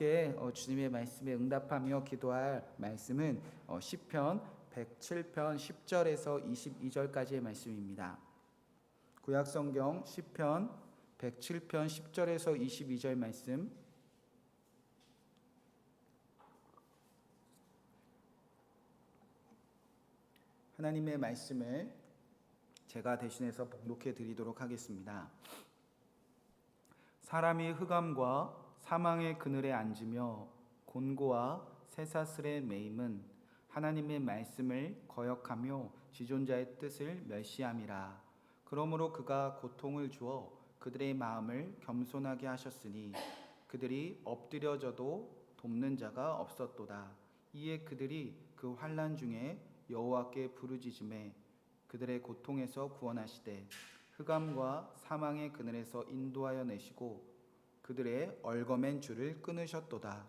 주님의 말씀에 응답하며 기도할 말씀은 시편 107편 10절에서 22절까지의 말씀입니다. 구약성경 시편 107편 10절에서 22절 말씀, 하나님의 말씀을 제가 대신해서 봉독해 드리도록 하겠습니다. 사람이 흑암과 사망의 그늘에 앉으며 곤고와 쇠사슬에 매임은 하나님의 말씀을 거역하며 지존자의 뜻을 멸시함이라. 그러므로 그가 고통을 주어 그들의 마음을 겸손하게 하셨으니 그들이 엎드려져도 돕는 자가 없었도다. 이에 그들이 그 환난 중에 여호와께 부르짖음에 그들의 고통에서 구원하시되 흑암과 사망의 그늘에서 인도하여 내시고 그들의 얼거맨 줄을 끊으셨도다.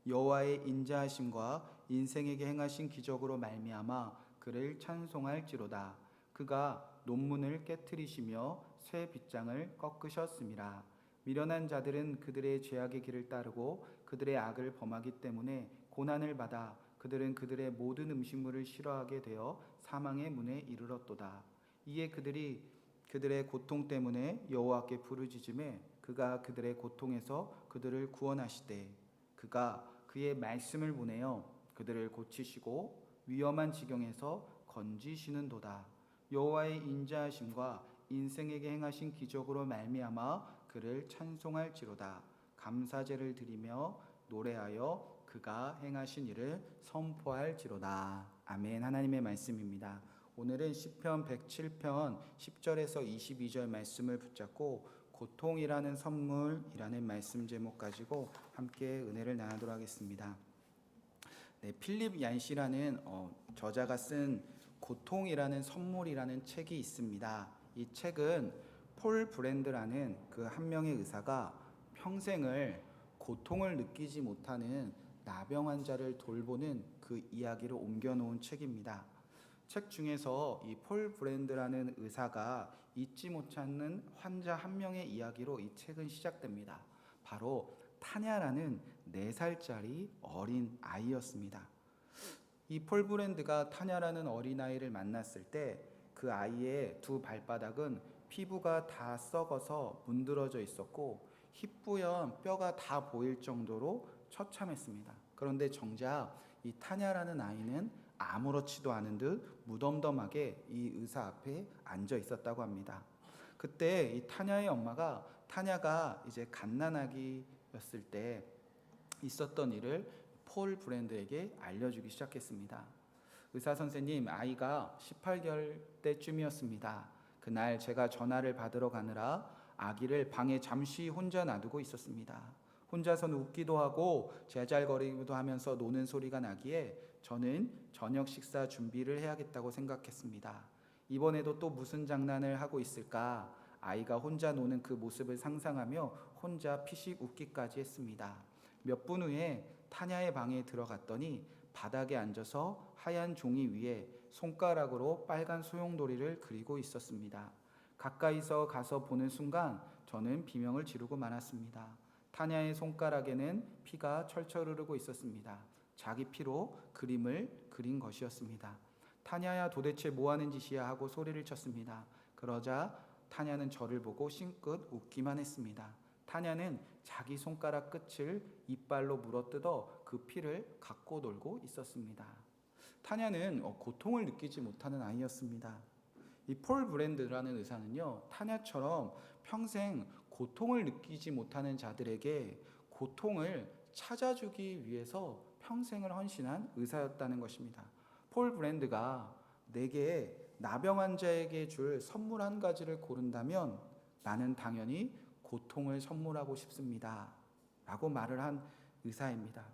여호와의 인자하심과 인생에게 행하신 기적으로 말미암아 그를 찬송할지로다. 그가 논문을 깨트리시며 쇠 빗장을 꺾으셨음이라. 미련한 자들은 그들의 죄악의 길을 따르고 그들의 악을 범하기 때문에 고난을 받아 그들은 그들의 모든 음식물을 싫어하게 되어 사망의 문에 이르렀도다. 이에 그들이 그들의 고통 때문에 여호와께 부르짖음에 그가 그들의 고통에서 그들을 구원하시되 그가 그의 말씀을 보내어 그들을 고치시고 위험한 지경에서 건지시는도다. 여호와의 인자하심과 인생에게 행하신 기적으로 말미암아 그를 찬송할지로다. 감사제를 드리며 노래하여 그가 행하신 일을 선포할지로다. 아멘. 하나님의 말씀입니다. 오늘은 시편 107편 10절에서 22절 말씀을 붙잡고 고통이라는 선물이라는 말씀 제목 가지고 함께 은혜를 나누도록 하겠습니다. 필립 얀시라는 저자가 쓴 고통이라는 선물이라는 책이 있습니다. 이 책은 폴 브랜드라는 그 한 명의 의사가 평생을 고통을 느끼지 못하는 나병 환자를 돌보는 그 이야기를 옮겨놓은 책입니다. 책 중에서 이 폴 브랜드라는 의사가 잊지 못하는 환자 한 명의 이야기로 이 책은 시작됩니다. 바로 타냐라는 4살짜리 어린 아이였습니다. 이 폴 브랜드가 타냐라는 어린아이를 만났을 때 그 아이의 두 발바닥은 피부가 다 썩어서 문드러져 있었고 희뿌연 뼈가 다 보일 정도로 처참했습니다. 그런데 정작 이 타냐라는 아이는 아무렇지도 않은 듯 무덤덤하게 이 의사 앞에 앉아 있었다고 합니다. 그때 이 타냐의 엄마가 타냐가 이제 갓난아기였을 때 있었던 일을 폴 브랜드에게 알려주기 시작했습니다. 의사 선생님, 아이가 18개월 때쯤이었습니다. 그날 제가 전화를 받으러 가느라 아기를 방에 잠시 혼자 놔두고 있었습니다. 혼자서는 웃기도 하고 제잘거리기도 하면서 노는 소리가 나기에 저는 저녁 식사 준비를 해야겠다고 생각했습니다. 이번에도 또 무슨 장난을 하고 있을까? 아이가 혼자 노는 그 모습을 상상하며 혼자 피식 웃기까지 했습니다. 몇 분 후에 타냐의 방에 들어갔더니 바닥에 앉아서 하얀 종이 위에 손가락으로 빨간 소용돌이를 그리고 있었습니다. 가까이서 가서 보는 순간 저는 비명을 지르고 말았습니다. 타냐의 손가락에는 피가 철철 흐르고 있었습니다. 자기 피로 그림을 그린 것이었습니다. 타냐야, 도대체 뭐하는 짓이야 하고 소리를 쳤습니다. 그러자 타냐는 저를 보고 싱긋 웃기만 했습니다. 타냐는 자기 손가락 끝을 이빨로 물어뜯어 그 피를 갖고 놀고 있었습니다. 타냐는 고통을 느끼지 못하는 아이였습니다. 이 폴 브랜드라는 의사는요, 타냐처럼 평생 고통을 느끼지 못하는 자들에게 고통을 찾아주기 위해서 평생을 헌신한 의사였다는 것입니다. 폴 브랜드가 내게 나병 환자에게 줄 선물 한 가지를 고른다면 나는 당연히 고통을 선물하고 싶습니다 라고 말을 한 의사입니다.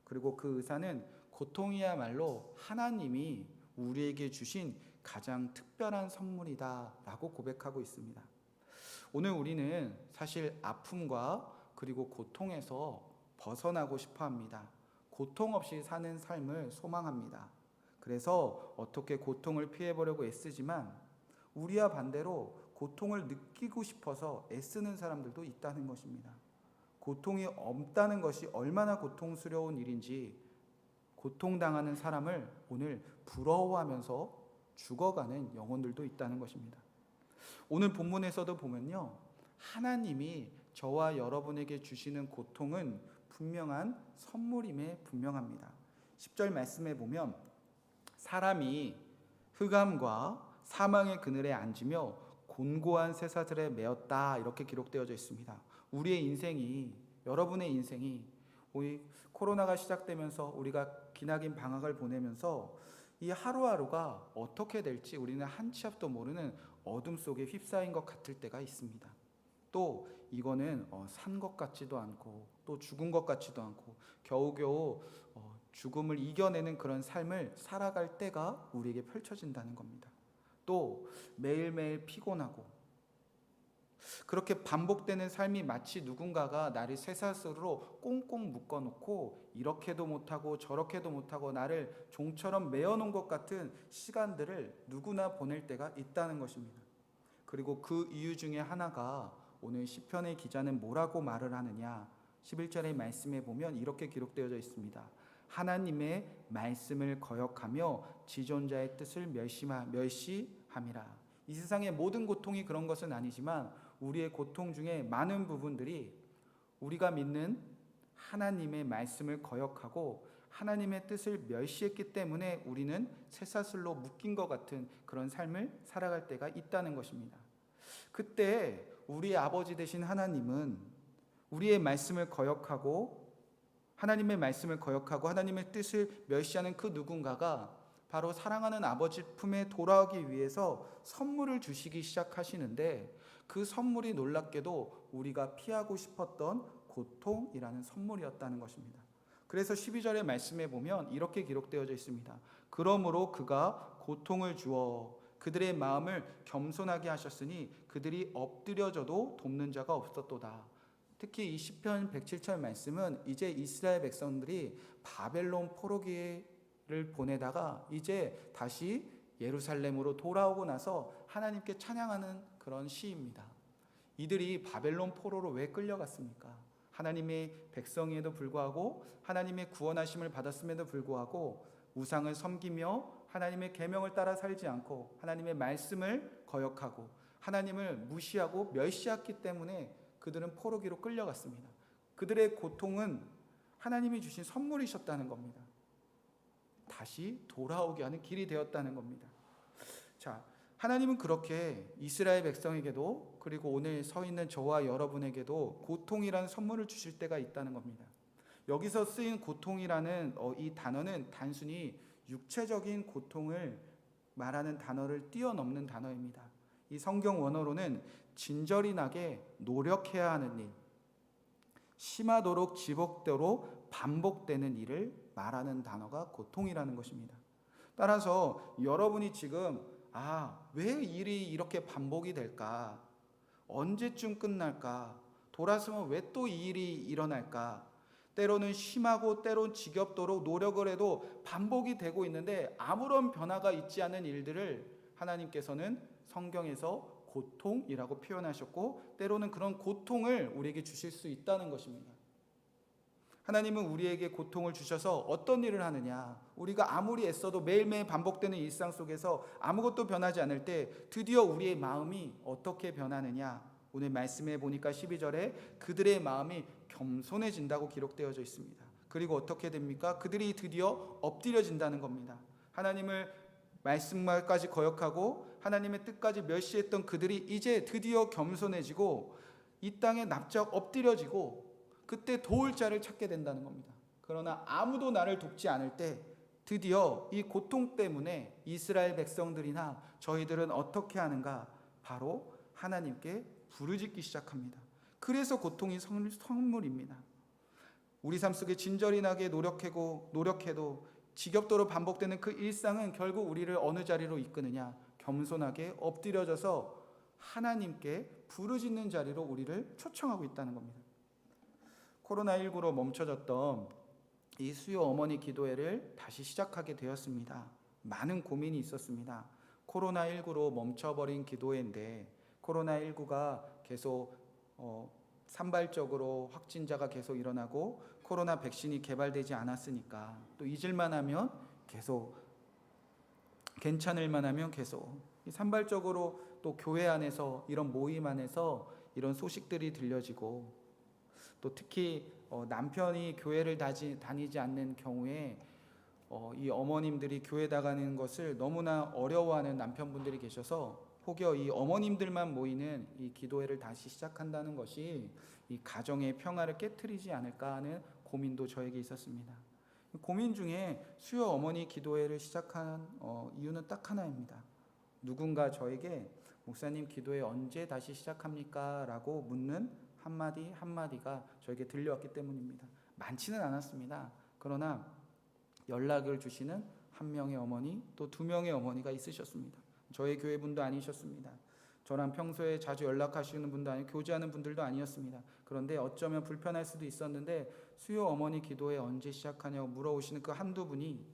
그리고 그 의사는 고통이야말로 하나님이 우리에게 주신 가장 특별한 선물이다 라고 고백하고 있습니다. 오늘 우리는 사실 아픔과 그리고 고통에서 벗어나고 싶어 합니다. 고통 없이 사는 삶을 소망합니다. 그래서 어떻게 고통을 피해보려고 애쓰지만 우리와 반대로 고통을 느끼고 싶어서 애쓰는 사람들도 있다는 것입니다. 고통이 없다는 것이 얼마나 고통스러운 일인지 고통당하는 사람을 오늘 부러워하면서 죽어가는 영혼들도 있다는 것입니다. 오늘 본문에서도 보면요, 하나님이 저와 여러분에게 주시는 고통은 분명한 선물임에 분명합니다. 10절 말씀에 보면 사람이 흑암과 사망의 그늘에 앉으며 곤고한 쇠사슬에 매었다, 이렇게 기록되어져 있습니다. 우리의 인생이, 여러분의 인생이 우리 코로나가 시작되면서 우리가 기나긴 방학을 보내면서 이 하루하루가 어떻게 될지 우리는 한 치 앞도 모르는 어둠 속에 휩싸인 것 같을 때가 있습니다. 또 이거는 산 것 같지도 않고 또 죽은 것 같지도 않고 겨우겨우 죽음을 이겨내는 그런 삶을 살아갈 때가 우리에게 펼쳐진다는 겁니다. 또 매일매일 피곤하고 그렇게 반복되는 삶이 마치 누군가가 나를 쇠사슬로 꽁꽁 묶어놓고 이렇게도 못하고 저렇게도 못하고 나를 종처럼 메어놓은 것 같은 시간들을 누구나 보낼 때가 있다는 것입니다. 그리고 그 이유 중에 하나가 오늘 시편의 기자는 뭐라고 말을 하느냐, 11절의 말씀에 보면 이렇게 기록되어져 있습니다. 하나님의 말씀을 거역하며 지존자의 뜻을 멸시함이라. 이 세상의 모든 고통이 그런 것은 아니지만 우리의 고통 중에 많은 부분들이 우리가 믿는 하나님의 말씀을 거역하고 하나님의 뜻을 멸시했기 때문에 우리는 쇠사슬로 묶인 것 같은 그런 삶을 살아갈 때가 있다는 것입니다. 그때 우리의 아버지 되신 하나님은 우리의 말씀을 거역하고 하나님의 말씀을 거역하고 하나님의 뜻을 멸시하는 그 누군가가 바로 사랑하는 아버지 품에 돌아오기 위해서 선물을 주시기 시작하시는데 그 선물이 놀랍게도 우리가 피하고 싶었던 고통이라는 선물이었다는 것입니다. 그래서 12절의 말씀에 보면 이렇게 기록되어져 있습니다. 그러므로 그가 고통을 주어 그들의 마음을 겸손하게 하셨으니 그들이 엎드려져도 돕는 자가 없었도다. 특히 이 시편 107절 말씀은 이제 이스라엘 백성들이 바벨론 포로기를 보내다가 이제 다시 예루살렘으로 돌아오고 나서 하나님께 찬양하는 그런 시입니다. 이들이 바벨론 포로로 왜 끌려갔습니까? 하나님의 백성에도 불구하고 하나님의 구원하심을 받았음에도 불구하고 우상을 섬기며 하나님의 계명을 따라 살지 않고 하나님의 말씀을 거역하고 하나님을 무시하고 멸시했기 때문에 그들은 포로기로 끌려갔습니다. 그들의 고통은 하나님이 주신 선물이셨다는 겁니다. 다시 돌아오게 하는 길이 되었다는 겁니다. 자, 하나님은 그렇게 이스라엘 백성에게도 그리고 오늘 서 있는 저와 여러분에게도 고통이라는 선물을 주실 때가 있다는 겁니다. 여기서 쓰인 고통이라는 이 단어는 단순히 육체적인 고통을 말하는 단어를 뛰어넘는 단어입니다. 이 성경 원어로는 진절이 나게 노력해야 하는 일, 심하도록 지속되도록 반복되는 일을 말하는 단어가 고통이라는 것입니다. 따라서 여러분이 지금 왜 일이 이렇게 반복이 될까? 언제쯤 끝날까? 돌아서면 왜 또 이 일이 일어날까? 때로는 심하고 때로는 지겹도록 노력을 해도 반복이 되고 있는데 아무런 변화가 있지 않은 일들을 하나님께서는 성경에서 고통이라고 표현하셨고 때로는 그런 고통을 우리에게 주실 수 있다는 것입니다. 하나님은 우리에게 고통을 주셔서 어떤 일을 하느냐, 우리가 아무리 애써도 매일매일 반복되는 일상 속에서 아무것도 변하지 않을 때 드디어 우리의 마음이 어떻게 변하느냐, 오늘 말씀해 보니까 12절에 그들의 마음이 겸손해진다고 기록되어져 있습니다. 그리고 어떻게 됩니까? 그들이 드디어 엎드려진다는 겁니다. 하나님을 말씀까지 거역하고 하나님의 뜻까지 멸시했던 그들이 이제 드디어 겸손해지고 이 땅에 납작 엎드려지고 그때 도울 자를 찾게 된다는 겁니다. 그러나 아무도 나를 돕지 않을 때 드디어 이 고통 때문에 이스라엘 백성들이나 저희들은 어떻게 하는가? 바로 하나님께 부르짖기 시작합니다. 그래서 고통이 선물입니다. 우리 삶 속에 진절이 나게 노력해도 지겹도록 반복되는 그 일상은 결국 우리를 어느 자리로 이끄느냐? 겸손하게 엎드려져서 하나님께 부르짖는 자리로 우리를 초청하고 있다는 겁니다. 코로나19로 멈춰졌던 이 수요 어머니 기도회를 다시 시작하게 되었습니다. 많은 고민이 있었습니다. 코로나19로 멈춰버린 기도회인데 코로나19가 계속 산발적으로 확진자가 계속 일어나고 코로나 백신이 개발되지 않았으니까 또 잊을만 하면 계속, 괜찮을 만하면 계속 산발적으로 또 교회 안에서 이런 모임 안에서 이런 소식들이 들려지고, 또 특히 남편이 교회를 다니지 않는 경우에 이 어머님들이 교회 나가는 것을 너무나 어려워하는 남편분들이 계셔서 혹여 이 어머님들만 모이는 이 기도회를 다시 시작한다는 것이 이 가정의 평화를 깨트리지 않을까 하는 고민도 저에게 있었습니다. 고민 중에 수요 어머니 기도회를 시작한 이유는 딱 하나입니다. 누군가 저에게 목사님 기도회 언제 다시 시작합니까? 라고 묻는 한마디 한마디가 저에게 들려왔기 때문입니다. 많지는 않았습니다. 그러나 연락을 주시는 한 명의 어머니, 또 두 명의 어머니가 있으셨습니다. 저희 교회 분도 아니셨습니다. 저랑 평소에 자주 연락하시는 분도 아니고 교제하는 분들도 아니었습니다. 그런데 어쩌면 불편할 수도 있었는데 수요 어머니 기도회 언제 시작하냐고 물어오시는 그 한두 분이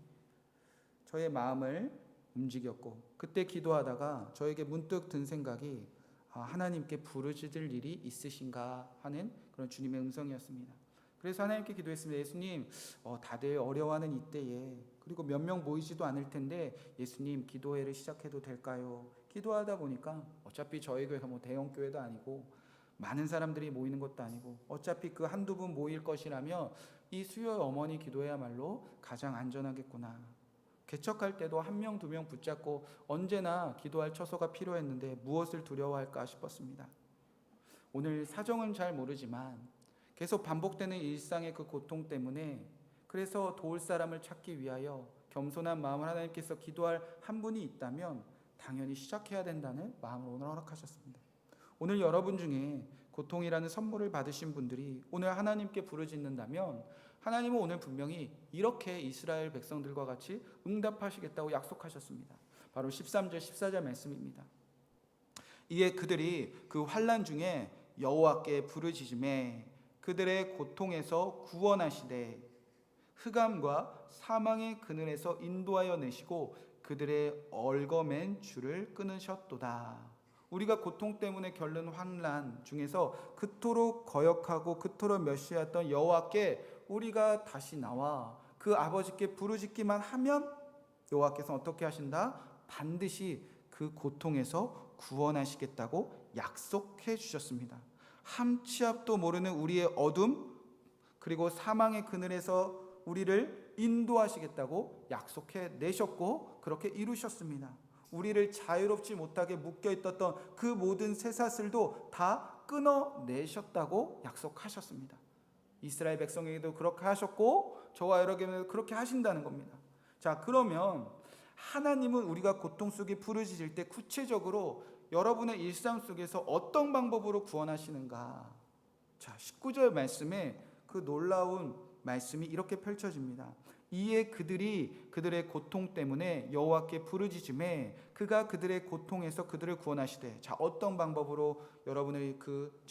저의 마음을 움직였고, 그때 기도하다가 저에게 문득 든 생각이 하나님께 부르짖을 일이 있으신가 하는 그런 주님의 음성이었습니다. 그래서 하나님께 기도했습니다. 예수님, 다들 어려워하는 이때에, 그리고 몇 명 모이지도 않을 텐데 예수님 기도회를 시작해도 될까요? 기도하다 보니까 어차피 저희 교회가 뭐 대형 교회도 아니고 많은 사람들이 모이는 것도 아니고 어차피 그 한두 분 모일 것이라며 이 수요 어머니 기도회야말로 가장 안전하겠구나. 개척할 때도 한 명, 두 명 붙잡고 언제나 기도할 처소가 필요했는데 무엇을 두려워할까 싶었습니다. 오늘 사정은 잘 모르지만 계속 반복되는 일상의 그 고통 때문에, 그래서 도울 사람을 찾기 위하여 겸손한 마음을 하나님께서 기도할 한 분이 있다면 당연히 시작해야 된다는 마음을 오늘 허락하셨습니다. 오늘 여러분 중에 고통이라는 선물을 받으신 분들이 오늘 하나님께 부르짖는다면 하나님은 오늘 분명히 이렇게 이스라엘 백성들과 같이 응답하시겠다고 약속하셨습니다. 바로 13절 14절 말씀입니다. 이에 그들이 그 환난 중에 여호와께 부르짖음에 그들의 고통에서 구원하시되 흑암과 사망의 그늘에서 인도하여 내시고 그들의 얽어맨 줄을 끊으셨도다. 우리가 고통 때문에 겪는 환난 중에서 그토록 거역하고 그토록 멸시했던 여호와께 우리가 다시 나와 그 아버지께 부르짖기만 하면 여호와께서 어떻게 하신다? 반드시 그 고통에서 구원하시겠다고 약속해 주셨습니다. 함치 앞도 모르는 우리의 어둠 그리고 사망의 그늘에서 우리를 인도하시겠다고 약속해 내셨고 그렇게 이루셨습니다. 우리를 자유롭지 못하게 묶여있었던 그 모든 쇠사슬도 다 끊어내셨다고 약속하셨습니다. 이스라엘 백성에게도 그렇게 하셨고 저와 여러분에게도 그렇게 하신다는 겁니다. 자, 그러면 하나님은 우리가 고통 속에 부르짖을 때 구체적으로 여러분의 일상 속에서 어떤 방법으로 구원하시는가? 자, 19절 말씀에 그 놀라운 말씀이 이렇게 펼쳐집니다. 이에 그들이 그들의 고통 때문에 여호와께 부르짖음에 그가 그들의 고통에서 그들을 구원하시되. 자, 어떤 방법으로 여러분을 그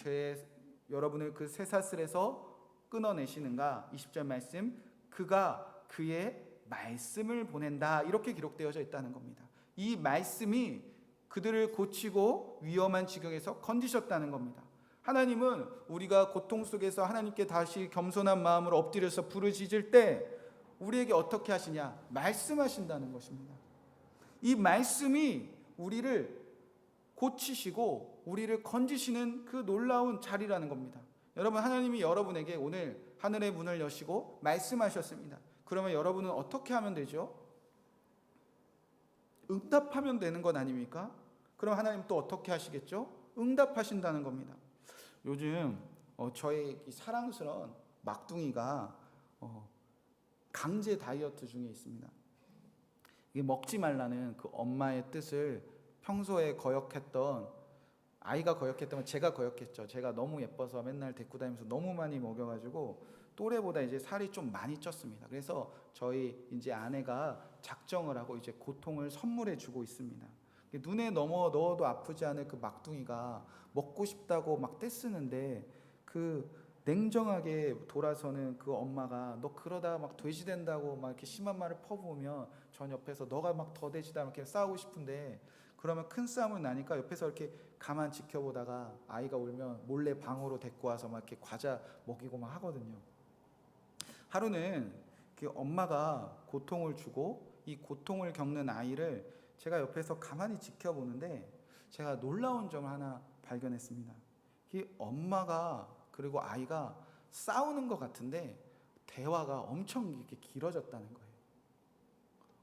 쇠사슬에서 끊어내시는가? 20절 말씀, 그가 그의 말씀을 보낸다, 이렇게 기록되어져 있다는 겁니다. 이 말씀이 그들을 고치고 위험한 지경에서 건지셨다는 겁니다. 하나님은 우리가 고통 속에서 하나님께 다시 겸손한 마음으로 엎드려서 부르짖을 때 우리에게 어떻게 하시냐? 말씀하신다는 것입니다. 이 말씀이 우리를 고치시고 우리를 건지시는 그 놀라운 자리라는 겁니다. 여러분, 하나님이 여러분에게 오늘 하늘의 문을 여시고 말씀하셨습니다. 그러면 여러분은 어떻게 하면 되죠? 응답하면 되는 것 아닙니까? 그럼 하나님 또 어떻게 하시겠죠? 응답하신다는 겁니다. 요즘 저의 사랑스러운 막둥이가 강제 다이어트 중에 있습니다. 이게 먹지 말라는 그 엄마의 뜻을 평소에 거역했던, 아이가 거역했던 건 제가 거역했죠. 제가 너무 예뻐서 맨날 데리고 다니면서 너무 많이 먹여가지고 또래보다 이제 살이 좀 많이 쪘습니다. 그래서 저희 이제 아내가 작정을 하고 이제 고통을 선물해 주고 있습니다. 눈에 넣어도 아프지 않을 그 막둥이가 먹고 싶다고 막 떼쓰는데 그 냉정하게 돌아서는 그 엄마가 너 그러다 막 돼지 된다고 막 이렇게 심한 말을 퍼부으면 전 옆에서 너가 막 더 돼지다 이렇게 싸우고 싶은데 그러면 큰 싸움이 나니까 옆에서 이렇게 가만 지켜보다가 아이가 울면 몰래 방으로 데리고 와서 막 이렇게 과자 먹이고 막 하거든요. 하루는 엄마가 고통을 주고 이 고통을 겪는 아이를 제가 옆에서 가만히 지켜보는데 제가 놀라운 점 하나 발견했습니다. 이 엄마가 그리고 아이가 싸우는 것 같은데 대화가 엄청 이렇게 길어졌다는 거예요.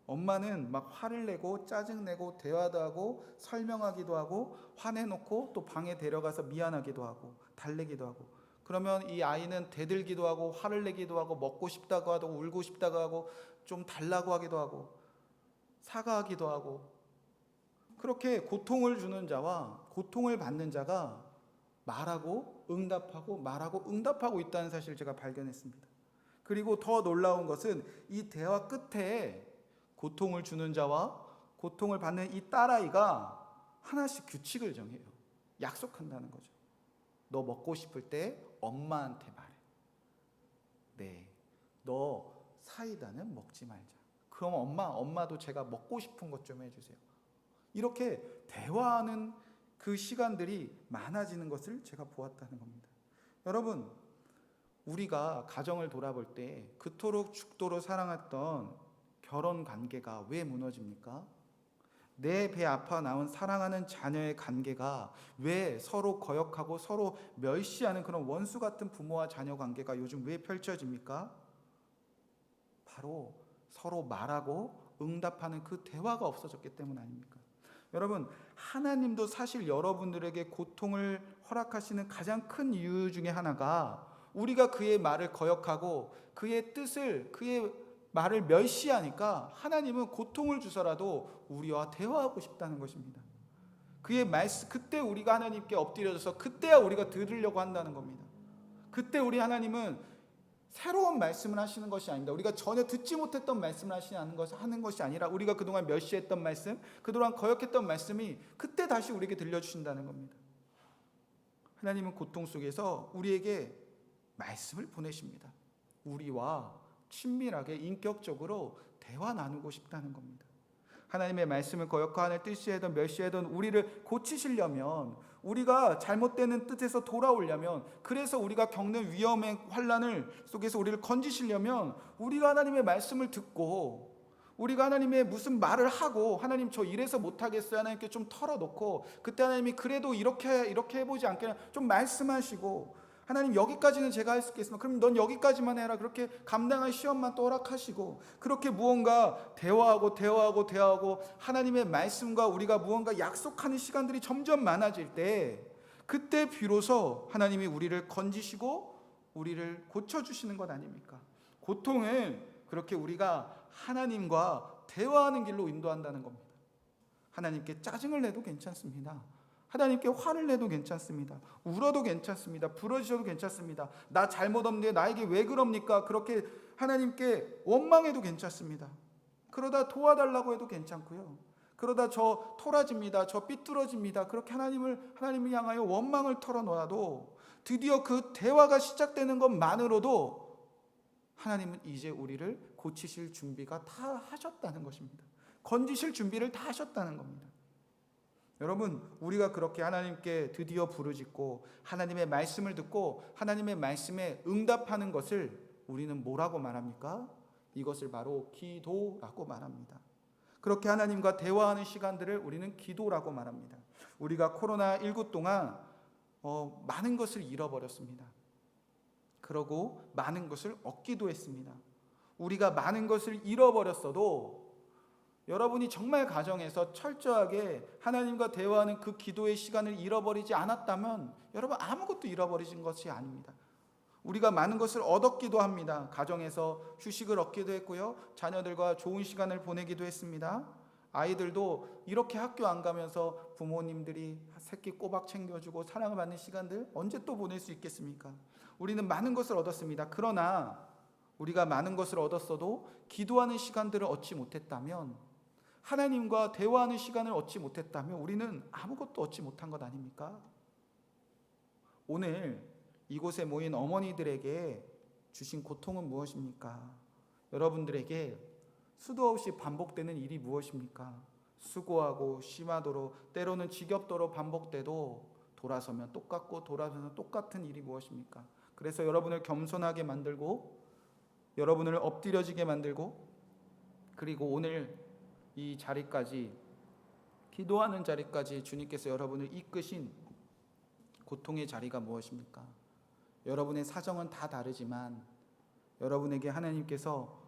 엄마는 막 화를 내고 짜증내고 대화도 하고 설명하기도 하고 화내놓고 또 방에 데려가서 미안하기도 하고 달래기도 하고, 그러면 이 아이는 대들기도 하고 화를 내기도 하고 먹고 싶다고 하고 울고 싶다고 하고 좀 달라고 하기도 하고 사과하기도 하고, 그렇게 고통을 주는 자와 고통을 받는 자가 말하고 응답하고 말하고 응답하고 있다는 사실을 제가 발견했습니다. 그리고 더 놀라운 것은 이 대화 끝에 고통을 주는 자와 고통을 받는 이 딸아이가 하나씩 규칙을 정해요. 약속한다는 거죠. 너 먹고 싶을 때 엄마한테 말해. 네, 너 사이다는 먹지 말자. 그럼 엄마도 제가 먹고 싶은 것 좀 해주세요. 이렇게 대화하는 그 시간들이 많아지는 것을 제가 보았다는 겁니다. 여러분, 우리가 가정을 돌아볼 때 그토록 죽도록 사랑했던 결혼 관계가 왜 무너집니까? 내 배 아파 낳은 사랑하는 자녀의 관계가 왜 서로 거역하고 서로 멸시하는 그런 원수 같은 부모와 자녀 관계가 요즘 왜 펼쳐집니까? 바로 서로 말하고 응답하는 그 대화가 없어졌기 때문 아닙니까? 여러분, 하나님도 사실 여러분들에게 고통을 허락하시는 가장 큰 이유 중에 하나가 우리가 그의 말을 거역하고 그의 뜻을, 그의 말을 멸시하니까 하나님은 고통을 주서라도 우리와 대화하고 싶다는 것입니다. 그의 말씀, 그때 우리가 하나님께 엎드려져서 그때야 우리가 들으려고 한다는 겁니다. 그때 우리 하나님은 새로운 말씀을 하시는 것이 아닙니다. 우리가 전혀 듣지 못했던 말씀을 하는 것이 아니라 우리가 그동안 멸시했던 말씀, 그동안 거역했던 말씀이 그때 다시 우리에게 들려주신다는 겁니다. 하나님은 고통 속에서 우리에게 말씀을 보내십니다. 우리와 친밀하게 인격적으로 대화 나누고 싶다는 겁니다. 하나님의 말씀을 거역하는 뜻이든 멸시하든 우리를 고치시려면, 우리가 잘못되는 뜻에서 돌아오려면, 그래서 우리가 겪는 위험의 환난을 속에서 우리를 건지시려면 우리가 하나님의 말씀을 듣고 우리가 하나님의 무슨 말을 하고 하나님 저 이래서 못하겠어요 하나님께 좀 털어놓고 그때 하나님이 그래도 이렇게 해보지 않겠냐 좀 말씀하시고, 하나님 여기까지는 제가 할 수 있겠습니다. 그럼 넌 여기까지만 해라. 그렇게 감당할 시험만 또 허락하시고 그렇게 무언가 대화하고 하나님의 말씀과 우리가 무언가 약속하는 시간들이 점점 많아질 때 그때 비로소 하나님이 우리를 건지시고 우리를 고쳐주시는 것 아닙니까? 고통을 그렇게 우리가 하나님과 대화하는 길로 인도한다는 겁니다. 하나님께 짜증을 내도 괜찮습니다. 하나님께 화를 내도 괜찮습니다. 울어도 괜찮습니다. 부러지셔도 괜찮습니다. 나 잘못 없는데 나에게 왜 그럽니까? 그렇게 하나님께 원망해도 괜찮습니다. 그러다 도와달라고 해도 괜찮고요. 그러다 저 토라집니다. 저 삐뚤어집니다. 그렇게 하나님을 향하여 원망을 털어놓아도 드디어 그 대화가 시작되는 것만으로도 하나님은 이제 우리를 고치실 준비가 다 하셨다는 것입니다. 건지실 준비를 다 하셨다는 겁니다. 여러분, 우리가 그렇게 하나님께 드디어 부르짖고 하나님의 말씀을 듣고 하나님의 말씀에 응답하는 것을 우리는 뭐라고 말합니까? 이것을 바로 기도라고 말합니다. 그렇게 하나님과 대화하는 시간들을 우리는 기도라고 말합니다. 우리가 코로나19 동안 많은 것을 잃어버렸습니다. 그러고 많은 것을 얻기도 했습니다. 우리가 많은 것을 잃어버렸어도 여러분이 정말 가정에서 철저하게 하나님과 대화하는 그 기도의 시간을 잃어버리지 않았다면 여러분 아무것도 잃어버리신 것이 아닙니다. 우리가 많은 것을 얻었기도 합니다. 가정에서 휴식을 얻기도 했고요. 자녀들과 좋은 시간을 보내기도 했습니다. 아이들도 이렇게 학교 안 가면서 부모님들이 새끼 꼬박 챙겨주고 사랑을 받는 시간들 언제 또 보낼 수 있겠습니까? 우리는 많은 것을 얻었습니다. 그러나 우리가 많은 것을 얻었어도 기도하는 시간들을 얻지 못했다면, 하나님과 대화하는 시간을 얻지 못했다면 우리는 아무것도 얻지 못한 것 아닙니까? 오늘 이곳에 모인 어머니들에게 주신 고통은 무엇입니까? 여러분들에게 수도 없이 반복되는 일이 무엇입니까? 수고하고 심하도록 때로는 지겹도록 반복돼도 돌아서면 똑같고 돌아서면 똑같은 일이 무엇입니까? 그래서 여러분을 겸손하게 만들고 여러분을 엎드려지게 만들고 그리고 오늘 이 자리까지 기도하는 자리까지 주님께서 여러분을 이끄신 고통의 자리가 무엇입니까? 여러분의 사정은 다 다르지만 여러분에게 하나님께서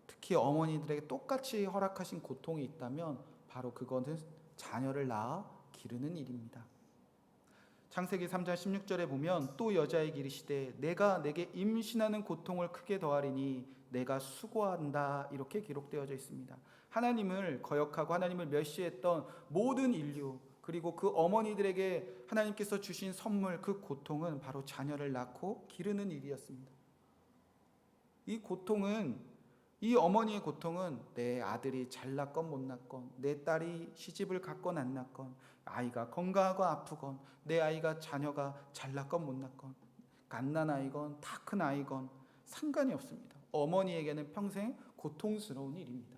특히 어머니들에게 똑같이 허락하신 고통이 있다면 바로 그것은 자녀를 낳아 기르는 일입니다. 창세기 3장 16절에 보면 또 여자에게 이르시되 내가 내게 임신하는 고통을 크게 더하리니 내가 수고한다 이렇게 기록되어져 있습니다. 하나님을 거역하고 하나님을 멸시했던 모든 인류 그리고 그 어머니들에게 하나님께서 주신 선물 그 고통은 바로 자녀를 낳고 기르는 일이었습니다. 이 고통은 이 어머니의 고통은 내 아들이 잘 낳건 못 낳건 내 딸이 시집을 갔건 안 낳건 아이가 건강하고 아프건 내 아이가 자녀가 잘 낳건 못 낳건 갓난 아이건 다 큰 아이건 상관이 없습니다. 어머니에게는 평생 고통스러운 일입니다.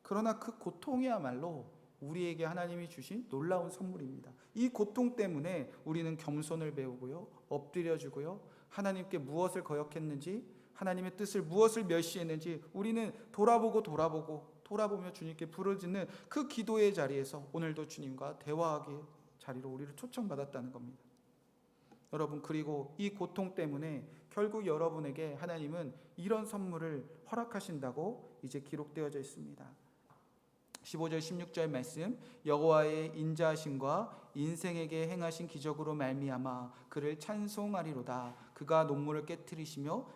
그러나 그 고통이야말로 우리에게 하나님이 주신 놀라운 선물입니다. 이 고통 때문에 우리는 겸손을 배우고요, 엎드려주고요, 하나님께 무엇을 거역했는지, 하나님의 뜻을 무엇을 멸시했는지 우리는 돌아보며 주님께 부르짖는 그 기도의 자리에서 오늘도 주님과 대화하기 자리로 우리를 초청받았다는 겁니다. 여러분, 그리고 이 고통 때문에 결국 여러분에게 하나님은 이런 선물을 허락하신다고 이제 기록되어져 있습니다. 15절 16절 말씀, 여호와의 인자하심과 인생에게 행하신 기적으로 말미암아 그를 찬송하리로다. 그가 논문을 깨뜨리시며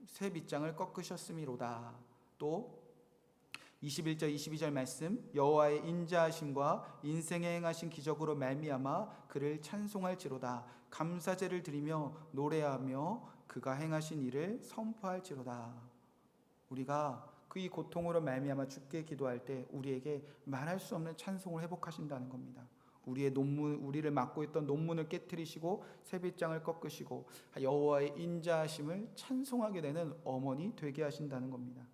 새 빗장을 꺾으셨음이로다. 또 21절 22절 말씀, 여호와의 인자하심과 인생에 행하신 기적으로 말미암아 그를 찬송할지로다. 감사제를 드리며 노래하며 그가 행하신 일을 선포할지로다. 우리가 그 고통으로 말미암아 주께 기도할 때 우리에게 말할 수 없는 찬송을 회복하신다는 겁니다. 우리를 막고 있던 논문을 깨뜨리시고 새빗장을 꺾으시고 여호와의 인자하심을 찬송하게 되는 어머니 되게 하신다는 겁니다.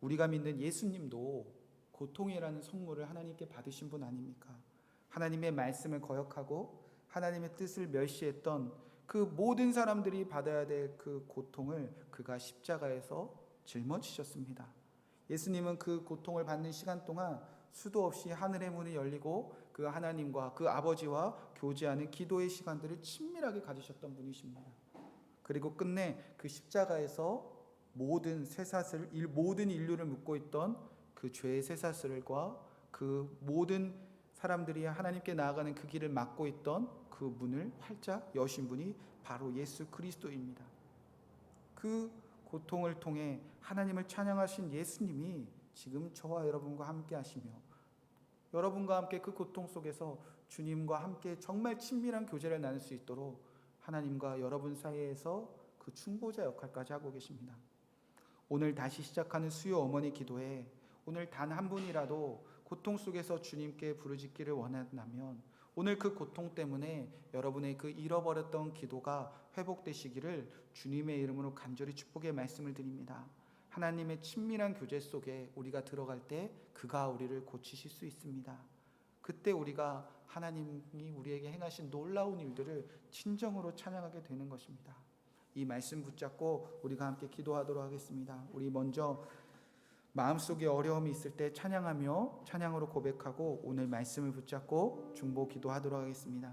우리가 믿는 예수님도 고통이라는 선물을 하나님께 받으신 분 아닙니까? 하나님의 말씀을 거역하고 하나님의 뜻을 멸시했던 그 모든 사람들이 받아야 될 그 고통을 그가 십자가에서 짊어지셨습니다. 예수님은 그 고통을 받는 시간 동안 수도 없이 하늘의 문이 열리고 그 하나님과 그 아버지와 교제하는 기도의 시간들을 친밀하게 가지셨던 분이십니다. 그리고 끝내 그 십자가에서 모든 인류를 묶고 있던 그 죄의 쇠사슬과 그 모든 사람들이 하나님께 나아가는 그 길을 막고 있던 그 문을 활짝 여신 분이 바로 예수 그리스도입니다. 그 고통을 통해 하나님을 찬양하신 예수님이 지금 저와 여러분과 함께 하시며 여러분과 함께 그 고통 속에서 주님과 함께 정말 친밀한 교제를 나눌 수 있도록 하나님과 여러분 사이에서 그 중보자 역할까지 하고 계십니다. 오늘 다시 시작하는 수요 어머니 기도에 오늘 단 한 분이라도 고통 속에서 주님께 부르짖기를 원한다면 오늘 그 고통 때문에 여러분의 그 잃어버렸던 기도가 회복되시기를 주님의 이름으로 간절히 축복의 말씀을 드립니다. 하나님의 친밀한 교제 속에 우리가 들어갈 때 그가 우리를 고치실 수 있습니다. 그때 우리가 하나님이 우리에게 행하신 놀라운 일들을 진정으로 찬양하게 되는 것입니다. 이 말씀 붙잡고 우리가 함께 기도하도록 하겠습니다. 우리 먼저 마음속에 어려움이 있을 때 찬양하며 찬양으로 고백하고 오늘 말씀을 붙잡고 중보 기도하도록 하겠습니다.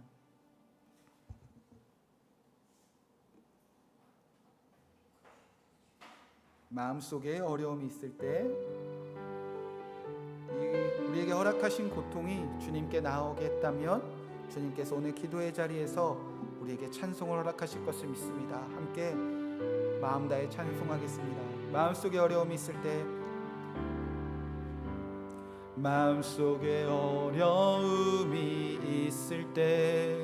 마음속에 어려움이 있을 때 우리에게 허락하신 고통이 주님께 나오게 했다면 주님께서 오늘 기도의 자리에서 우리에게 찬송을 허락하실 것을 믿습니다. 함께 마음 다해 찬송하겠습니다. 마음속에 어려움이 있을 때 마음속에 어려움이 있을 때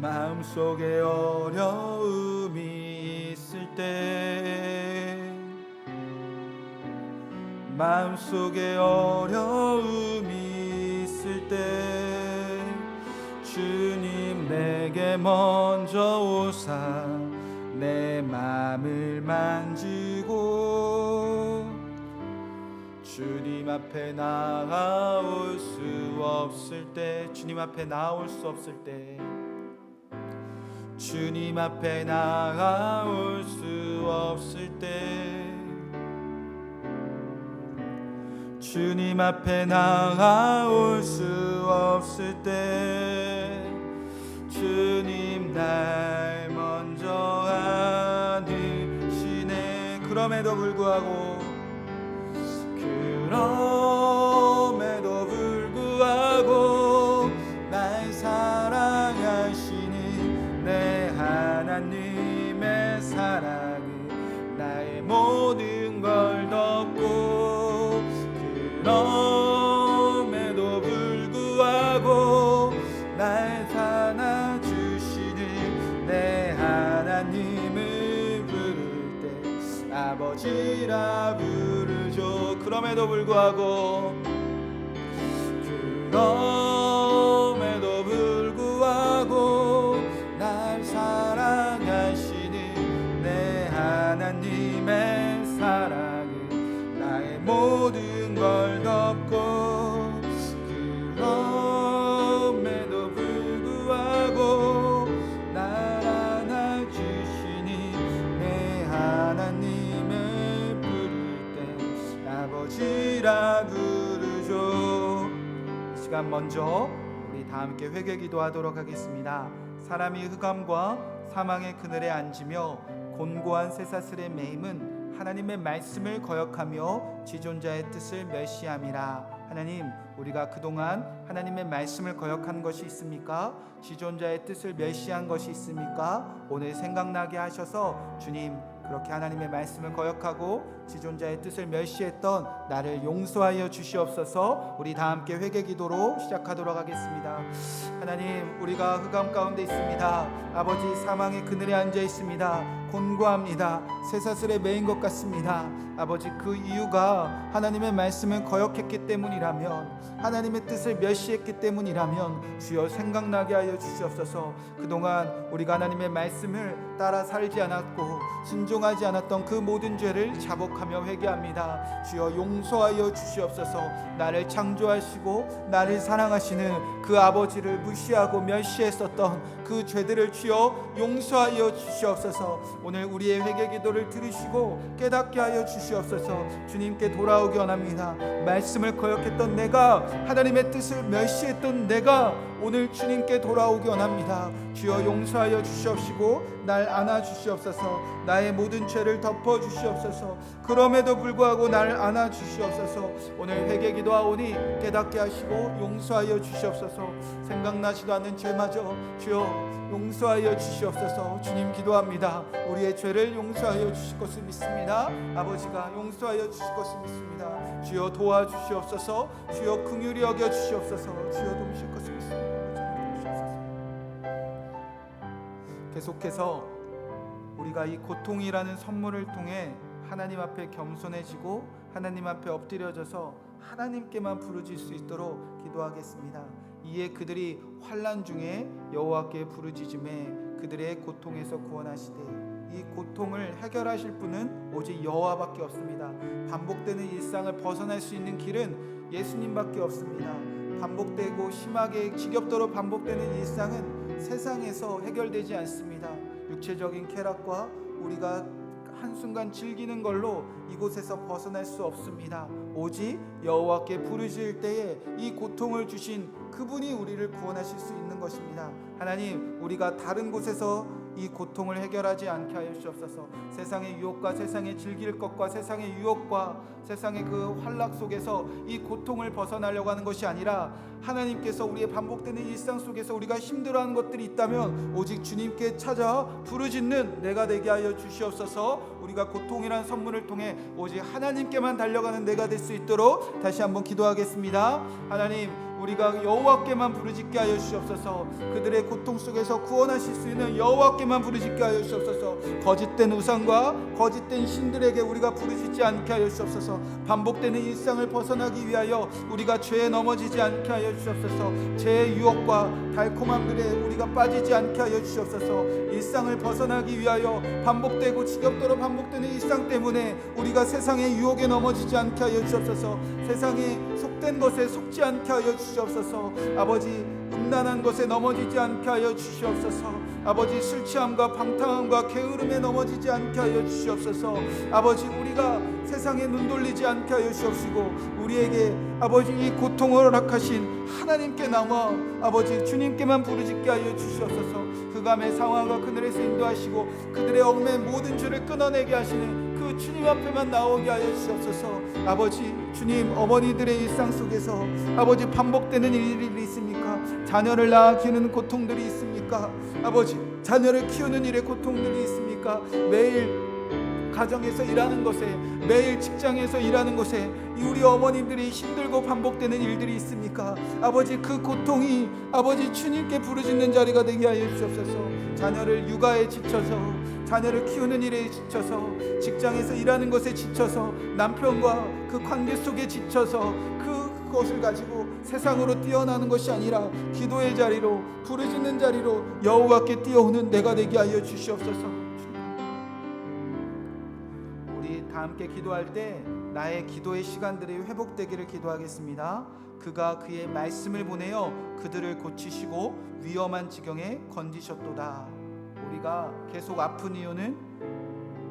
마음속에 어려움이 있을 때 마음속에 어려움이 있을 때 주님 내게 먼저 오사 내 맘을 만지고 주님 앞에 나아올 수 없을 때, 주님 앞에 나아올 수 없을 때, 주님 앞에 나아올 수 없을 때, 주님 앞에 나아올 수 없을 때, 주님 날 먼저 안으시네. 그럼에도 불구하고 날 사랑하시는 내 하나님의 사랑은 나의 모든 걸 덮고, 그럼에도 불구하고 날 안아주시는 내 하나님을 부를 때 아버지라 부르죠. 그럼에도 불구하고 날 사랑하시는 내 하나님의 사랑은 나의 모든 걸 덮고, 그럼에도 불구하고 날 안아주시니 내 하나님을 부를 때 아버지라 부르죠. 이 시간 먼저 우리 다 함께 회개 기도하도록 하겠습니다. 사람이 흑암과 사망의 그늘에 앉으며 곤고한 쇠사슬에 매임은 하나님의 말씀을 거역하며 지존자의 뜻을 멸시함이라. 하나님, 우리가 그동안 하나님의 말씀을 거역한 것이 있습니까? 지존자의 뜻을 멸시한 것이 있습니까? 오늘 생각나게 하셔서 주님, 그렇게 하나님의 말씀을 거역하고 지존자의 뜻을 멸시했던 나를 용서하여 주시옵소서. 우리 다 함께 회개 기도로 시작하도록 하겠습니다. 하나님, 우리가 흑암 가운데 있습니다. 아버지, 사망의 그늘에 앉아 있습니다. 곤고합니다. 쇠사슬에 매인 것 같습니다. 아버지, 그 이유가 하나님의 말씀을 거역했기 때문이라면, 하나님의 뜻을 멸시했기 때문이라면 주여 생각나게 하여 주시옵소서. 그동안 우리가 하나님의 말씀을 따라 살지 않았고 순종하지 않았던 그 모든 죄를 자복하며 회개합니다. 주여 용서하여 주시옵소서. 나를 창조하시고 나를 사랑하시는 그 아버지를 무시하고 멸시했었던 그 죄들을 주여 용서하여 주시옵소서. 오늘 우리의 회개 기도를 들으시고 깨닫게 하여 주시옵소서. 주님께 돌아오기 원합니다. 말씀을 거역했던 내가, 하나님의 뜻을 멸시했던 내가 오늘 주님께 돌아오기 원합니다. 주여 용서하여 주시옵시고 날 안아주시옵소서. 나의 모든 죄를 덮어주시옵소서. 그럼에도 불구하고 날 안아주시옵소서. 오늘 회개 기도하오니 깨닫게 하시고 용서하여 주시옵소서. 생각나지도 않는 죄마저 주여 용서하여 주시옵소서. 주님 기도합니다. 우리의 죄를 용서하여 주실 것을 믿습니다. 아버지가 용서하여 주실 것을 믿습니다. 주여 도와주시옵소서. 주여 긍휼히 여겨 주시옵소서. 주여 도우실 것을 믿습니다. 계속해서 우리가 이 고통이라는 선물을 통해 하나님 앞에 겸손해지고 하나님 앞에 엎드려져서 하나님께만 부르짖을 수 있도록 기도하겠습니다. 이에 그들이 환난 중에 여호와께 부르짖음에 그들의 고통에서 구원하시되, 이 고통을 해결하실 분은 오직 여호와밖에 없습니다. 반복되는 일상을 벗어날 수 있는 길은 예수님밖에 없습니다. 반복되고 심하게 지겹도록 반복되는 일상은 세상에서 해결되지 않습니다. 육체적인 쾌락과 우리가 한순간 즐기는 걸로 이곳에서 벗어날 수 없습니다. 오직 여호와께 부르짖을 때에 이 고통을 주신 그분이 우리를 구원하실 수 있는 것입니다. 하나님, 우리가 다른 곳에서 이 고통을 해결하지 않게 하여 주옵소서. 세상의 유혹과 세상의 즐길 것과 세상의 유혹과 세상의 그 환락 속에서 이 고통을 벗어나려고 하는 것이 아니라 하나님께서 우리의 반복되는 일상 속에서 우리가 힘들어하는 것들이 있다면 오직 주님께 찾아 부르짖는 내가 되게 하여 주시옵소서. 우리가 고통이라는 선물을 통해 오직 하나님께만 달려가는 내가 될 수 있도록 다시 한번 기도하겠습니다. 하나님, 우리가 여호와께만 부르짖게 하여 주시옵소서. 그들의 고통 속에서 구원하실 수 있는 여호와께만 부르짖게 하여 주시옵소서. 거짓된 우상과 거짓된 신들에게 우리가 부르짖지 않게 하여 주시옵소서. 반복되는 일상을 벗어나기 위하여 우리가 죄에 넘어지지 않게 하여 하여 주시옵소서. 제 유혹과 달콤함들에 우리가 빠지지 않게 하여 주시옵소서. 일상을 벗어나기 위하여 반복되고 지겹도록 반복되는 일상 때문에 우리가 세상의 유혹에 넘어지지 않게 하여 주시옵소서. 세상에 속된 것에 속지 않게 하여 주시옵소서. 아버지, 음란한 것에 넘어지지 않게 하여 주시옵소서. 아버지, 술 취함과 방탕함과 게으름에 넘어지지 않게 하여 주시옵소서. 아버지, 우리가 세상에 눈 돌리지 않게 하여 주옵시고 우리에게 아버지 이 고통을 허락하신 하나님께 나와 아버지 주님께만 부르짖게 하여 주시옵소서. 흑암의 상황과 그늘에서 인도하시고 그들의 얽매인 모든 죄를 끊어내게 하시는 그 주님 앞에만 나오게 하여 주시옵소서. 아버지, 주님, 어머니들의 일상 속에서 아버지 반복되는 일들이 있습니까? 자녀를 낳아 키우는 고통들이 있습니까? 아버지, 자녀를 키우는 일에 고통들이 있습니까? 매일 가정에서 일하는 것에, 매일 직장에서 일하는 것에 우리 어머님들이 힘들고 반복되는 일들이 있습니까? 아버지, 그 고통이 아버지 주님께 부르짖는 자리가 되게 하여 주옵소서. 자녀를 육아에 지쳐서, 자녀를 키우는 일에 지쳐서, 직장에서 일하는 것에 지쳐서, 남편과 그 관계 속에 지쳐서 그것을 가지고 세상으로 뛰어나는 것이 아니라 기도의 자리로, 부르짖는 자리로 여호와께 뛰어오는 내가 되게 하여 주시옵소서. 다 함께 기도할 때 나의 기도의 시간들이 회복되기를 기도하겠습니다. 그가 그의 말씀을 보내어 그들을 고치시고 위험한 지경에 건지셨도다. 우리가 계속 아픈 이유는,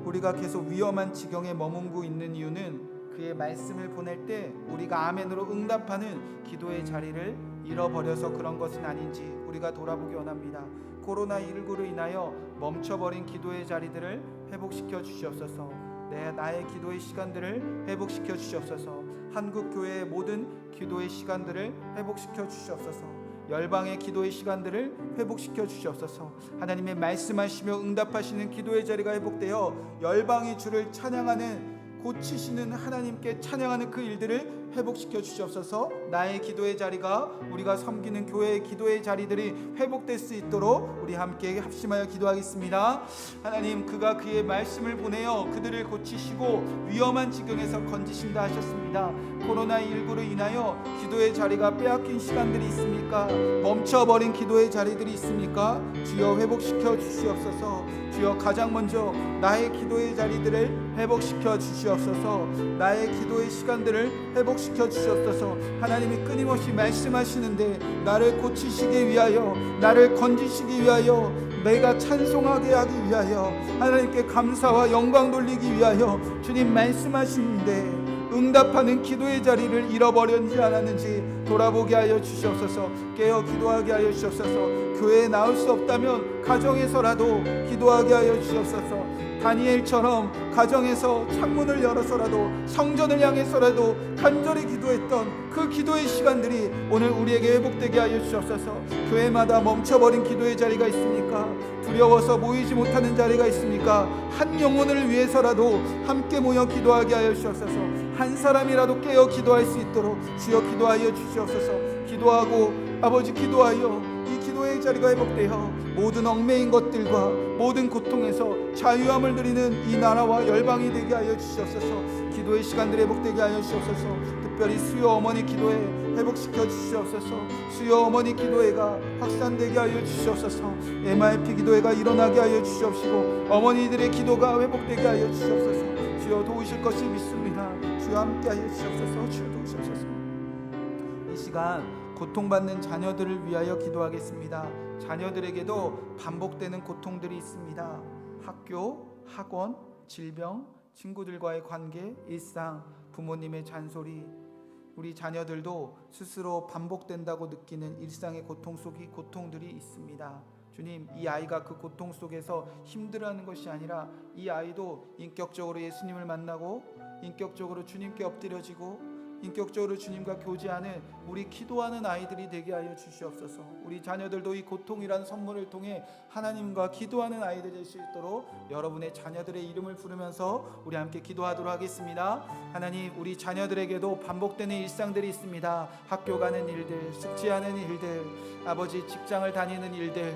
우리가 계속 위험한 지경에 머물고 있는 이유는 그의 말씀을 보낼 때 우리가 아멘으로 응답하는 기도의 자리를 잃어버려서 그런 것은 아닌지 우리가 돌아보기 원합니다. 코로나19로 인하여 멈춰버린 기도의 자리들을 회복시켜 주시옵소서. 나의 기도의 시간들을 회복시켜 주시옵소서. 한국교회의 모든 기도의 시간들을 회복시켜 주시옵소서. 열방의 기도의 시간들을 회복시켜 주시옵소서. 하나님의 말씀하시며 응답하시는 기도의 자리가 회복되어 열방의 주를 찬양하는, 고치시는 하나님께 찬양하는 그 일들을 회복시켜 주시옵소서. 나의 기도의 자리가, 우리가 섬기는 교회의 기도의 자리들이 회복될 수 있도록 우리 함께 합심하여 기도하겠습니다. 하나님, 그가 그의 말씀을 보내어 그들을 고치시고 위험한 지경에서 건지신다 하셨습니다. 코로나19로 인하여 기도의 자리가 빼앗긴 시간들이 있습니까? 멈춰버린 기도의 자리들이 있습니까? 주여 회복시켜 주시옵소서. 주여 가장 먼저 나의 기도의 자리들을 회복시켜 주시옵소서. 나의 기도의 시간들을 회복시켜 주시옵소서. 하나님이 끊임없이 말씀하시는데 나를 고치시기 위하여, 나를 건지시기 위하여, 내가 찬송하게 하기 위하여, 하나님께 감사와 영광 돌리기 위하여 주님 말씀하시는데 응답하는 기도의 자리를 잃어버렸는지 않았는지 돌아보게 하여 주시옵소서. 깨어 기도하게 하여 주시옵소서. 교회에 나올 수 없다면 가정에서라도 기도하게 하여 주시옵소서. 다니엘처럼 가정에서 창문을 열어서라도, 성전을 향해서라도 간절히 기도했던 그 기도의 시간들이 오늘 우리에게 회복되게 하여 주시옵소서. 교회마다 멈춰버린 기도의 자리가 있습니까? 두려워서 모이지 못하는 자리가 있습니까? 한 영혼을 위해서라도 함께 모여 기도하게 하여 주시옵소서. 한 사람이라도 깨어 기도할 수 있도록 주여 기도하여 주시옵소서. 기도하고 아버지, 기도하여 이 기도의 자리가 회복되어 모든 얽매인 것들과 모든 고통에서 자유함을 누리는 이 나라와 열방이 되게 하여 주시옵소서. 기도의 시간들이 회복되게 하여 주시옵소서. 특별히 수요 어머니 기도회 회복시켜 주시옵소서. 수요 어머니 기도회가 확산되게 하여 주시옵소서. MRP 기도회가 일어나게 하여 주시옵시고 어머니들의 기도가 회복되게 하여 주시옵소서. 주여 도우실 것을 믿습니다. 주여 함께 하여 주시옵소서. 주여 도우시옵소서. 이 시간 고통받는 자녀들을 위하여 기도하겠습니다. 자녀들에게도 반복되는 고통들이 있습니다. 학교, 학원, 질병, 친구들과의 관계, 일상, 부모님의 잔소리. 우리 자녀들도 스스로 반복된다고 느끼는 일상의 고통들이 있습니다. 주님, 이 아이가 그 고통 속에서 힘들어하는 것이 아니라 이 아이도 인격적으로 예수님을 만나고 인격적으로 주님께 엎드려지고 인격적으로 주님과 교제하는 우리 기도하는 아이들이 되게 하여 주시옵소서. 우리 자녀들도 이 고통이라는 선물을 통해 하나님과 기도하는 아이들이 될 수 있도록 여러분의 자녀들의 이름을 부르면서 우리 함께 기도하도록 하겠습니다. 하나님, 우리 자녀들에게도 반복되는 일상들이 있습니다. 학교 가는 일들, 숙제하는 일들, 아버지 직장을 다니는 일들,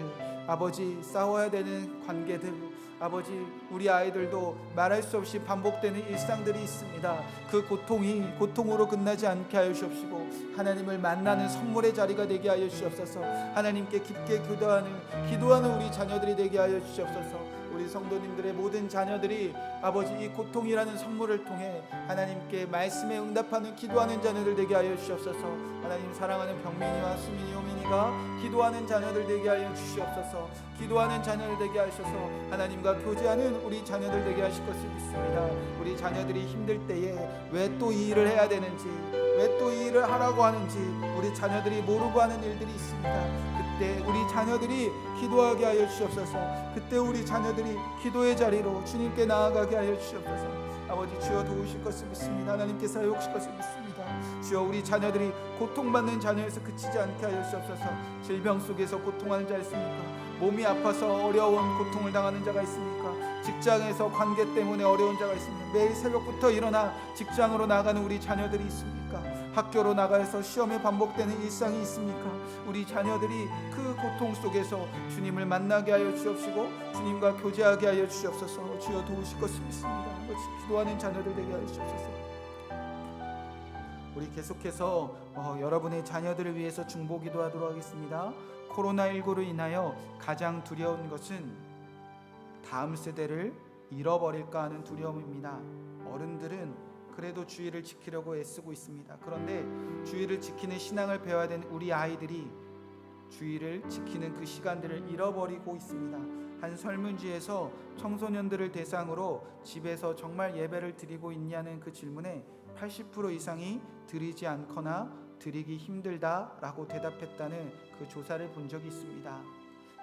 아버지, 싸워야 되는 관계들, 아버지, 우리 아이들도 말할 수 없이 반복되는 일상들이 있습니다. 그 고통으로 끝나지 않게 하여 주옵시고 하나님을 만나는 선물의 자리가 되게 하여 주옵소서. 하나님께 깊게 기도하는 우리 자녀들이 되게 하여 주옵소서. 우리 성도님들의 모든 자녀들이 아버지 이 고통이라는 선물을 통해 하나님께 말씀에 응답하는 기도하는 자녀들 되게 하여 주옵소서. 하나님, 사랑하는 병민이와 수민이, 호민이가 기도하는 자녀들 되게 하여 주시옵소서. 기도하는 자녀들 되게 하셔서 하나님과 교제하는 우리 자녀들 되게 하실 것을 믿습니다. 우리 자녀들이 힘들 때에 왜 또 이 일을 해야 되는지, 왜 또 이 일을 하라고 하는지 우리 자녀들이 모르고 하는 일들이 있습니다. 그때 우리 자녀들이 기도하게 하여 주시옵소서. 그때 우리 자녀들이 기도의 자리로 주님께 나아가게 하여 주시옵소서. 아버지, 주여 도우실 것을 믿습니다. 하나님께서 사용하실 것을 믿습니다. 주여, 우리 자녀들이 고통받는 자녀에서 그치지 않게 하여 주시옵소서. 질병 속에서 고통하는 자 있습니까? 몸이 아파서 어려운 고통을 당하는 자가 있습니까? 직장에서 관계 때문에 어려운 자가 있습니까? 매일 새벽부터 일어나 직장으로 나가는 우리 자녀들이 있습니까? 학교로 나가서 시험에 반복되는 일상이 있습니까? 우리 자녀들이 그 고통 속에서 주님을 만나게 하여 주옵시고 주님과 교제하게 하여 주옵소서. 주여 도우실 것을 믿습니다. 기도하는 자녀들 되게 하여 주옵소서. 우리 계속해서 여러분의 자녀들을 위해서 중보 기도하도록 하겠습니다. 코로나19로 인하여 가장 두려운 것은 다음 세대를 잃어버릴까 하는 두려움입니다. 어른들은 그래도 주의를 지키려고 애쓰고 있습니다. 그런데 주의를 지키는 신앙을 배워야 되는 우리 아이들이 주의를 지키는 그 시간들을 잃어버리고 있습니다. 한 설문지에서 청소년들을 대상으로 집에서 정말 예배를 드리고 있냐는 그 질문에 80% 이상이 드리지 않거나 드리기 힘들다라고 대답했다는 그 조사를 본 적이 있습니다.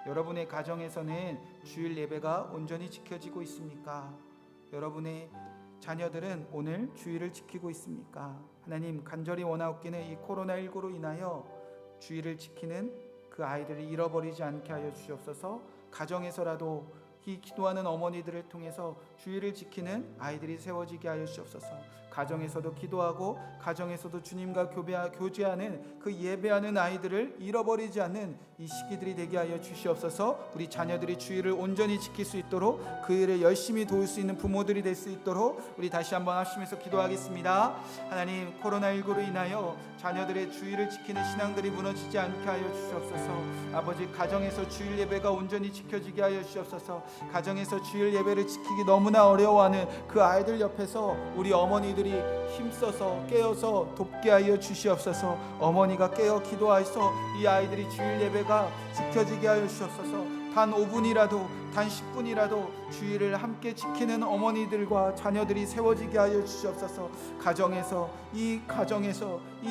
여러분의 가정에서는 주일 예배가 온전히 지켜지고 있습니까? 여러분의 자녀들은 오늘 주일을 지키고 있습니까? 하나님, 간절히 원하옵기는 이 코로나19로 인하여 주일을 지키는 그 아이들을 잃어버리지 않게 하여 주시옵소서. 가정에서라도 이 기도하는 어머니들을 통해서 주일을 지키는 아이들이 세워지게 하여 주옵소서. 가정에서도 기도하고 가정에서도 주님과 교제하는 그 예배하는 아이들을 잃어버리지 않는 이 시기들이 되게 하여 주시옵소서. 우리 자녀들이 주일을 온전히 지킬 수 있도록 그 일을 열심히 도울 수 있는 부모들이 될 수 있도록 우리 다시 한번 합심해서 기도하겠습니다. 하나님, 코로나19로 인하여 자녀들의 주일을 지키는 신앙들이 무너지지 않게 하여 주시옵소서. 아버지, 가정에서 주일 예배가 온전히 지켜지게 하여 주시옵소서. 가정에서 주일 예배를 지키기 너무나 어려워하는 그 아이들 옆에서 우리 어머니들이 힘써서 깨어서 돕게 하여 주시옵소서. 어머니가 깨어 기도하셔서 이 아이들이 주일 예배가 지켜지게 하여 주시옵소서. 단 5분이라도 단 10분이라도 주일을 함께 지키는 어머니들과 자녀들이 세워지게 하여 주시옵소서. 가정에서 이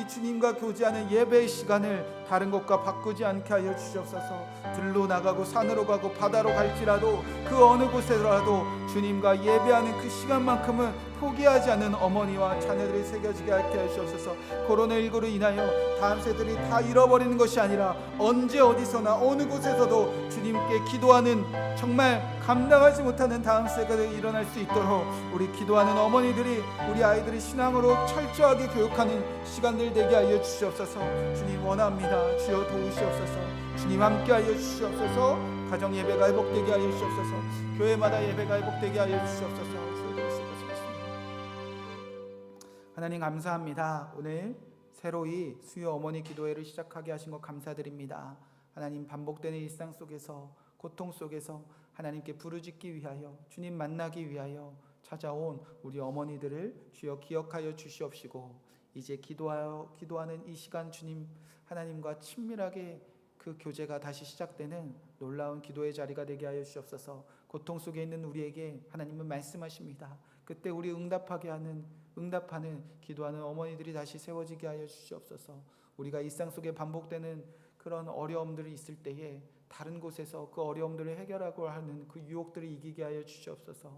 주님과 교제하는 예배의 시간을 다른 것과 바꾸지 않게 하여 주시옵소서. 들로 나가고 산으로 가고 바다로 갈지라도 그 어느 곳에라도 주님과 예배하는 그 시간만큼은 포기하지 않는 어머니와 자녀들이 새겨지게 하게 하여 주옵소서. 코로나19로 인하여 다음 세대들이 다 잃어버리는 것이 아니라 언제 어디서나 어느 곳에서도 주님께 기도하는 정말 감당하지 못하는 다음 세대가 일어날 수 있도록 우리 기도하는 어머니들이 우리 아이들이 신앙으로 철저하게 교육하는 시간들 되게 하여 주시옵소서. 주님 원합니다. 주여 도우시옵소서. 주님 함께하여 주시옵소서. 가정 예배가 회복되게 하여 주시옵소서. 교회마다 예배가 회복되게 하여 주시옵소서. 주여 도우실 것을 믿습니다. 하나님, 감사합니다. 오늘 새로이 수요 어머니 기도회를 시작하게 하신 것 감사드립니다. 하나님, 반복되는 일상 속에서 고통 속에서 하나님께 부르짖기 위하여 주님 만나기 위하여 찾아온 우리 어머니들을 주여 기억하여 주시옵시고 이제 기도하는 이 시간 주님 하나님과 친밀하게 그 교제가 다시 시작되는 놀라운 기도의 자리가 되게 하여 주시옵소서. 고통 속에 있는 우리에게 하나님은 말씀하십니다. 그때 우리 응답하는 기도하는 어머니들이 다시 세워지게 하여 주시옵소서. 우리가 일상 속에 반복되는 그런 어려움들이 있을 때에 다른 곳에서 그 어려움들을 해결하고 하는 그 유혹들을 이기게 하여 주시옵소서.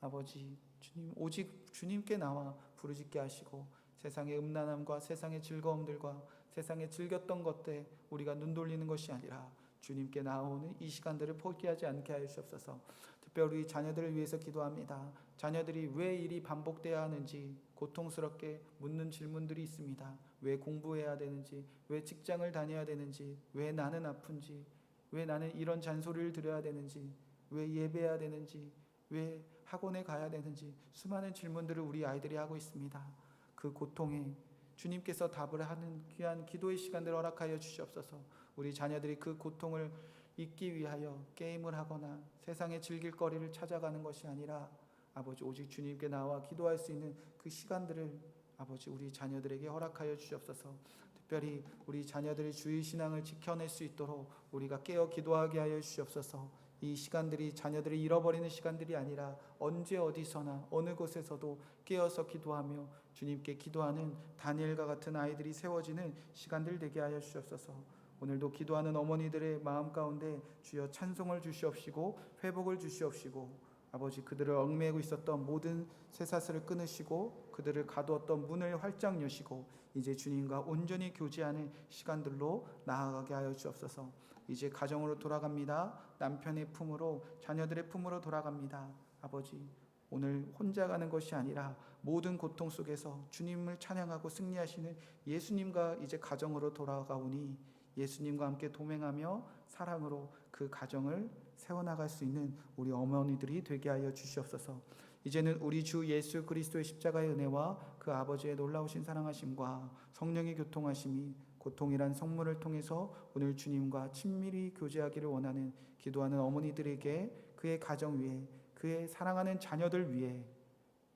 아버지, 주님 오직 주님께 나와 부르짖게 하시고 세상의 음란함과 세상의 즐거움들과 세상에 즐겼던 것들 우리가 눈 돌리는 것이 아니라 주님께 나오는 이 시간들을 포기하지 않게 하여 주옵소서. 특별히 우리 자녀들을 위해서 기도합니다. 자녀들이 왜 일이 반복돼야 하는지 고통스럽게 묻는 질문들이 있습니다. 왜 공부해야 되는지, 왜 직장을 다녀야 되는지, 왜 나는 아픈지, 왜 나는 이런 잔소리를 들어야 되는지, 왜 예배해야 되는지, 왜 학원에 가야 되는지 수많은 질문들을 우리 아이들이 하고 있습니다. 그 고통에 주님께서 답을 하는 귀한 기도의 시간들을 허락하여 주시옵소서. 우리 자녀들이 그 고통을 잊기 위하여 게임을 하거나 세상의 즐길 거리를 찾아가는 것이 아니라 아버지 오직 주님께 나와 기도할 수 있는 그 시간들을 아버지 우리 자녀들에게 허락하여 주시옵소서. 특별히 우리 자녀들의 주의 신앙을 지켜낼 수 있도록 우리가 깨어 기도하게 하여 주시옵소서. 이 시간들이 자녀들이 잃어버리는 시간들이 아니라 언제 어디서나 어느 곳에서도 깨어서 기도하며 주님께 기도하는 다니엘과 같은 아이들이 세워지는 시간들 되게 하여 주시옵소서. 오늘도 기도하는 어머니들의 마음 가운데 주여 찬송을 주시옵시고 회복을 주시옵시고 아버지 그들을 얽매고 있었던 모든 쇠사슬을 끊으시고 그들을 가두었던 문을 활짝 여시고 이제 주님과 온전히 교제하는 시간들로 나아가게 하여 주옵소서. 이제 가정으로 돌아갑니다. 남편의 품으로 자녀들의 품으로 돌아갑니다. 아버지 오늘 혼자 가는 것이 아니라 모든 고통 속에서 주님을 찬양하고 승리하시는 예수님과 이제 가정으로 돌아가오니 예수님과 함께 동행하며 사랑으로 그 가정을 세워나갈 수 있는 우리 어머니들이 되게 하여 주시옵소서. 이제는 우리 주 예수 그리스도의 십자가의 은혜와 그 아버지의 놀라우신 사랑하심과 성령의 교통하심이 고통이란 성물을 통해서 오늘 주님과 친밀히 교제하기를 원하는 기도하는 어머니들에게 그의 가정 위에 그의 사랑하는 자녀들 위에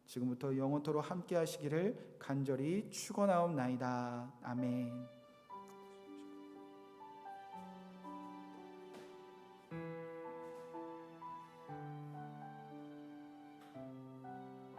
지금부터 영원토록 함께 하시기를 간절히 축원하옵나이다. 아멘.